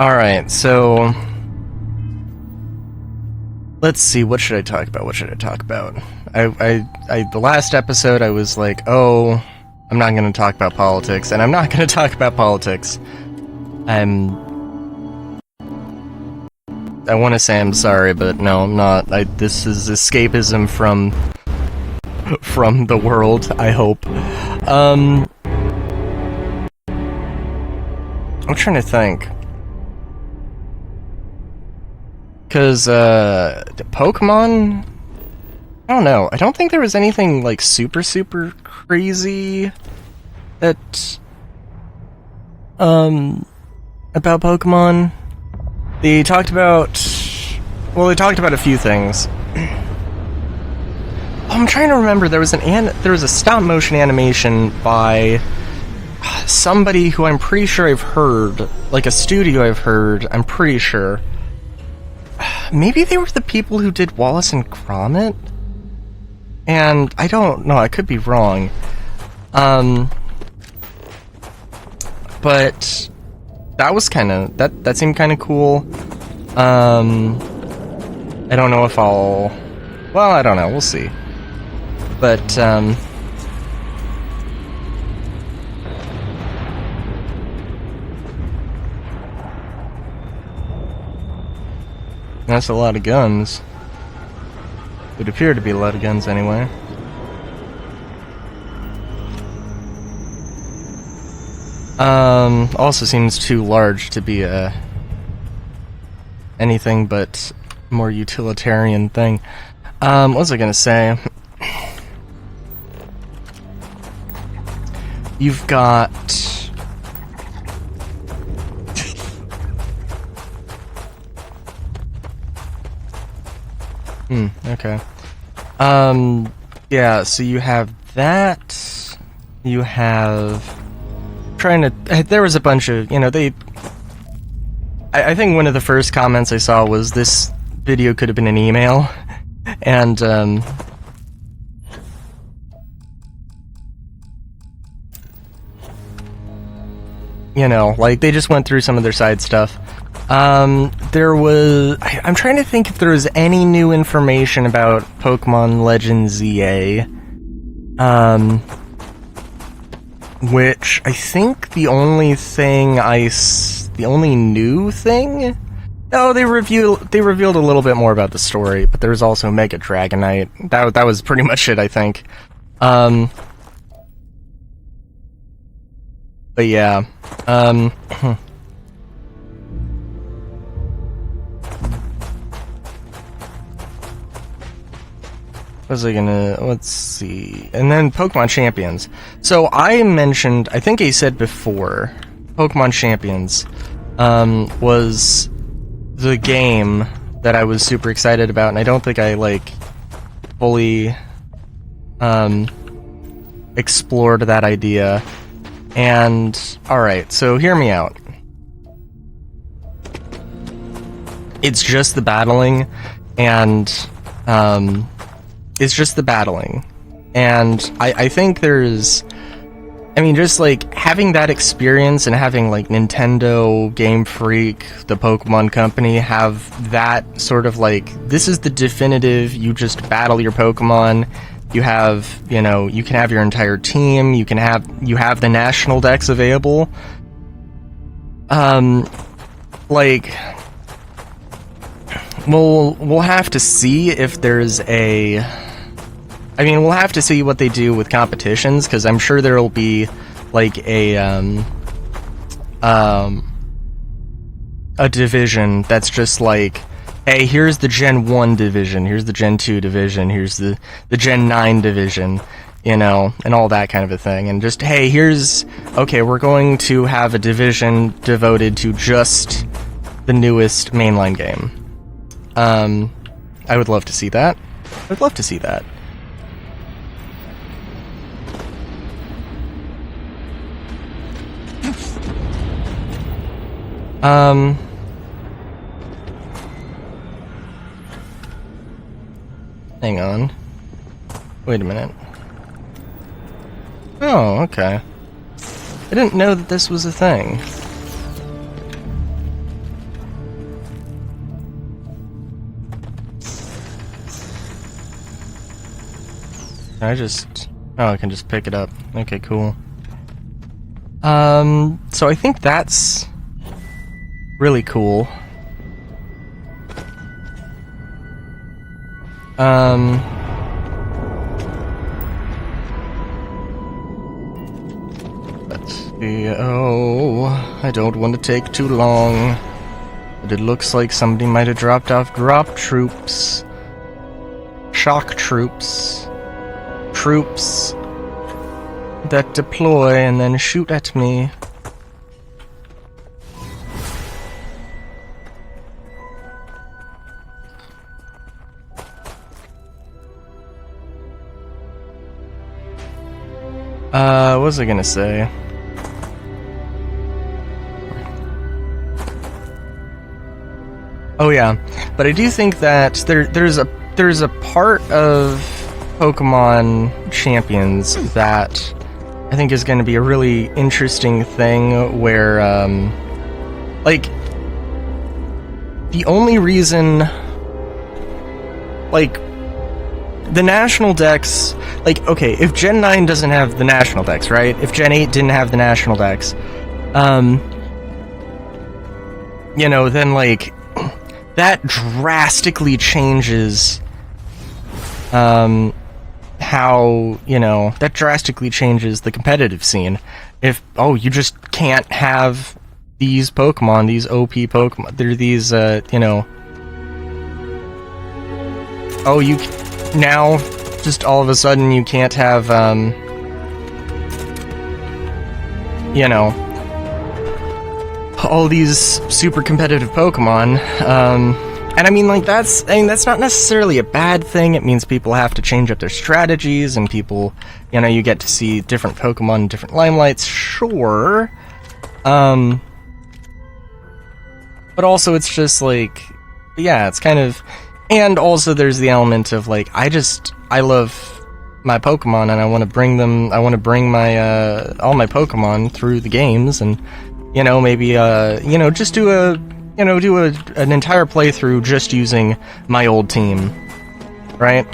Alright, so let's see, what should I talk about? The last episode I was like, oh, I'm not going to talk about politics, and I'm not going to talk about politics. I want to say I'm sorry, but no, I'm not. This is escapism from the world, I hope. I'm trying to think. Because, Pokemon? I don't know. I don't think there was anything, like, super crazy that, about Pokemon. They talked about a few things. I'm trying to remember, there was a stop-motion animation by somebody who I'm pretty sure I've heard, like a studio I've heard, I'm pretty sure. Maybe they were the people who did Wallace and Gromit? And I don't know, I could be wrong. But that was that seemed kinda cool. I don't know if well, I don't know, we'll see. But, that's a lot of guns. It would appear to be a lot of guns anyway. Also seems too large to be anything but more utilitarian thing. What was I gonna say? You've got... okay. Yeah, so you have that. You have... there was a bunch of, I think one of the first comments I saw was this video could have been an email. And, like, they just went through some of their side stuff. I'm trying to think if there was any new information about Pokemon Legends ZA. Which, I think the only new thing? Oh, they revealed a little bit more about the story, but there was also Mega Dragonite. That was pretty much it, I think. But yeah, let's see, and then Pokemon Champions. So I mentioned, I think I said before, Pokemon Champions, was the game that I was super excited about, and I don't think I, fully, explored that idea. And, alright, so hear me out. It's just the battling, and, it's just the battling. And I think there's... just, having that experience and having, Nintendo, Game Freak, the Pokemon Company have that sort of, this is the definitive, you just battle your Pokemon. You have, you can have your entire team, you have the national decks available. We'll have to see if there's a... we'll have to see what they do with competitions, because I'm sure there'll be, a division that's just hey, here's the Gen 1 division, here's the Gen 2 division, here's the Gen 9 division, and all that kind of a thing. And just, hey, okay, we're going to have a division devoted to just the newest mainline game. I would love to see that. I'd love to see that. Hang on. Wait a minute. Oh, okay. I didn't know that this was a thing. Can I just... Oh, I can just pick it up. Okay, cool. So I think that's really cool. Let's see. Oh, I don't want to take too long. But it looks like somebody might have dropped off drop troops. Shock troops. Troops that deploy and then shoot at me. What was I gonna say? Oh yeah, but I do think that there's a part of Pokemon Champions that I think is going to be a really interesting thing where, like, the only reason, like, the national dex, like, okay, if Gen 9 doesn't have the national dex, right? If Gen 8 didn't have the national dex, you know, then, like, that drastically changes, how, you know, that drastically changes the competitive scene. If, oh, you just can't have these Pokemon, these OP Pokemon, they're these, you know, oh, you, now, just all of a sudden you can't have, you know, all these super competitive Pokemon, and I mean, like, that's not necessarily a bad thing. It means people have to change up their strategies, and people, you know, you get to see different Pokemon in different limelights, sure. But also it's just, like, yeah, it's kind of, and also there's the element of, like, I love my Pokemon, and I want to bring my, all my Pokemon through the games, and, you know, maybe, you know, just do an entire playthrough just using my old team, right?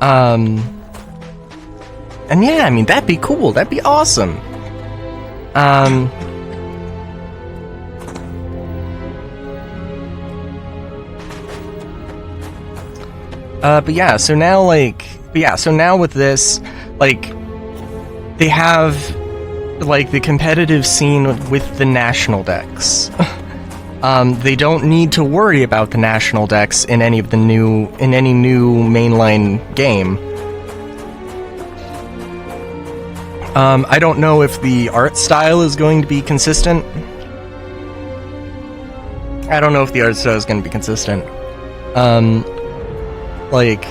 And yeah, I mean, that'd be cool, that'd be awesome. But yeah, so now, like, with this, like, they have, like, the competitive scene with the national decks. They don't need to worry about the national decks in any new mainline game. I don't know if the art style is going to be consistent. Like,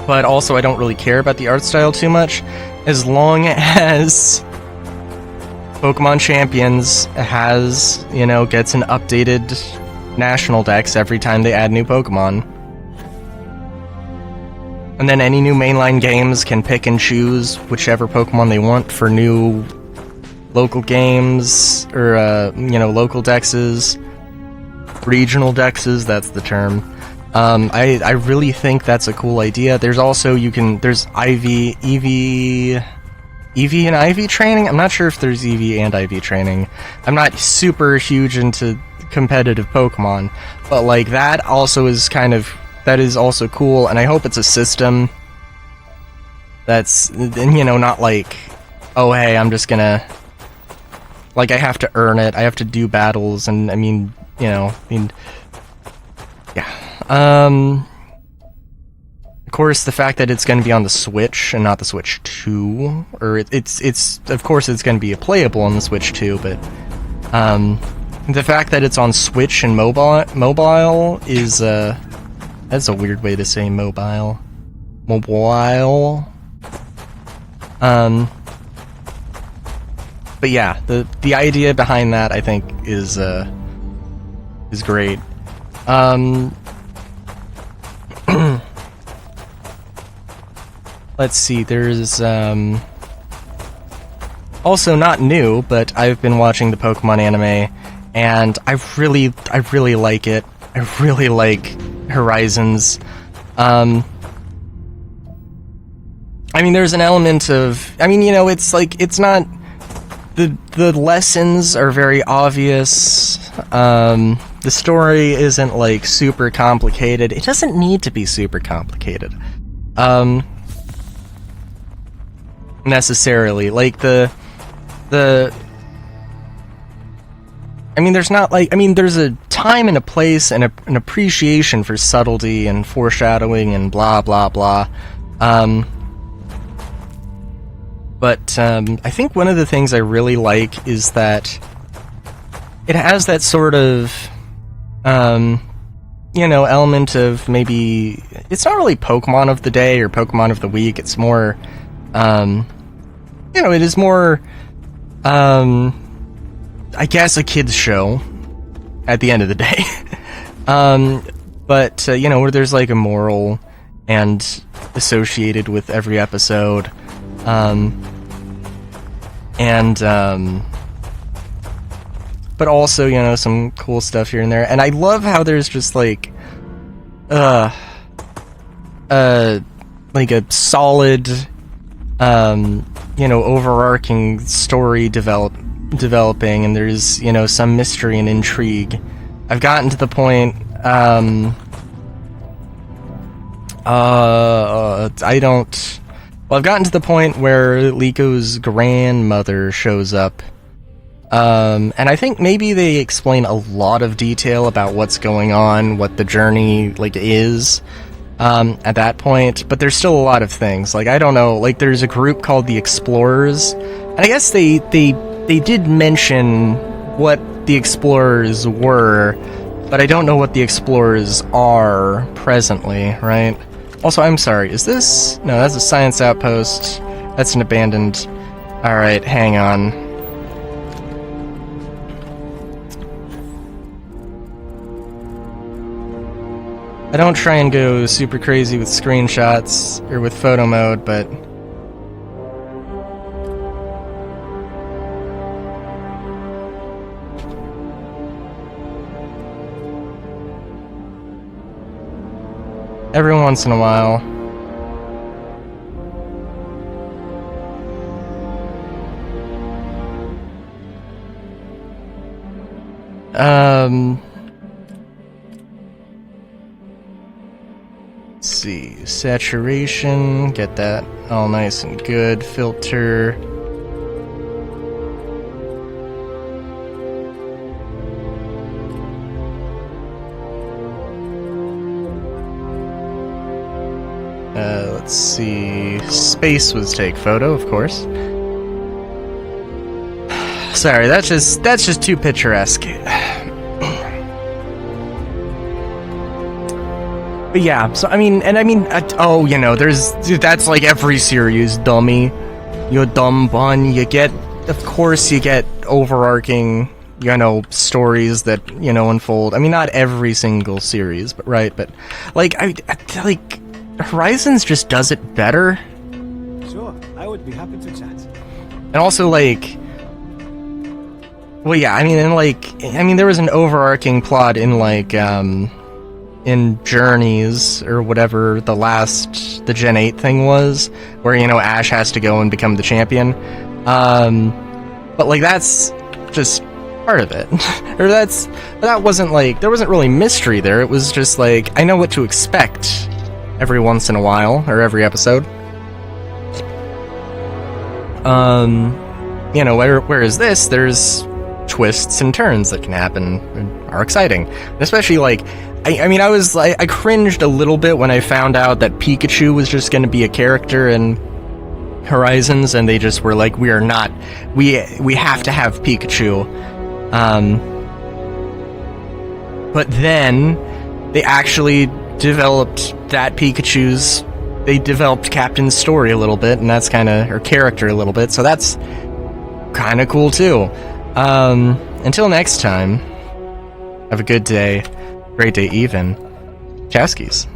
but also I don't really care about the art style too much, as long as Pokemon Champions has, you know, gets an updated national dex every time they add new Pokemon. And then any new mainline games can pick and choose whichever Pokemon they want for new local games, or, you know, local dexes, regional dexes, that's the term. I really think that's a cool idea. There's also, there's EV and IV training. I'm not sure if there's EV and IV training. I'm not super huge into competitive Pokemon, but, like, that is also cool, and I hope it's a system that's, you know, not like, oh, hey, I'm just gonna, like, I have to earn it, I have to do battles, and, I mean, you know, yeah. Of course, the fact that it's going to be on the Switch and not the Switch 2, or it's of course it's going to be playable on the Switch 2, but the fact that it's on Switch and mobile is that's a weird way to say mobile. But yeah, the idea behind that, I think, is great. Let's see, there's, also not new, but I've been watching the Pokemon anime, and I really like it. I really like Horizons. I mean, there's an element of, I mean, you know, it's like, it's not, the lessons are very obvious. The story isn't like super complicated. It doesn't need to be super complicated. Necessarily. Like I mean, there's not like, I mean, there's a time and a place and an appreciation for subtlety and foreshadowing and blah, blah, blah. But I think one of the things I really like is that it has that sort of, you know, element of maybe, it's not really Pokemon of the day or Pokemon of the week, it's more, you know, it is more, I guess a kid's show at the end of the day. But, you know, where there's like a moral and associated with every episode. But also, you know, some cool stuff here and there. And I love how there's just like, like a solid, you know, overarching story developing, and there's, you know, some mystery and intrigue. I've gotten to the point, I've gotten to the point where Liko's grandmother shows up. And I think maybe they explain a lot of detail about what's going on, what the journey, like, is, at that point, but there's still a lot of things. Like, I don't know, like, there's a group called the Explorers, and I guess they did mention what the Explorers were, but I don't know what the Explorers are presently, right? Also, I'm sorry, is this... No, that's a science outpost. That's an abandoned... Alright, hang on. I don't try and go super crazy with screenshots, or with photo mode, but... every once in a while. Let's see, saturation, get that all nice and good, filter. Let's see, space was take photo, of course. Sorry, that's just too picturesque. But yeah, so I mean, oh, you know, that's like every series, dummy. You dumb bun. You get, of course, you get overarching, you know, stories that, you know, unfold. I mean, not every single series, but right, but like, I like, Horizons just does it better. Sure, I would be happy to chat. And also, like, well, yeah, I mean, and like, I mean, there was an overarching plot in like, in Journeys, or whatever the Gen 8 thing was, where, you know, Ash has to go and become the champion. But like, that's just part of it. Or that wasn't like, there wasn't really mystery there, it was just like, I know what to expect every once in a while, or every episode. You know, whereas this, there's twists and turns that can happen and are exciting. And especially, like, I mean, I cringed a little bit when I found out that Pikachu was just going to be a character in Horizons, and they just were like, we have to have Pikachu. But then they actually developed that Pikachu's, they developed Captain's story a little bit, and that's kind of, or character a little bit, so that's kind of cool too. Until next time, have a good day, great day even, Chowskis.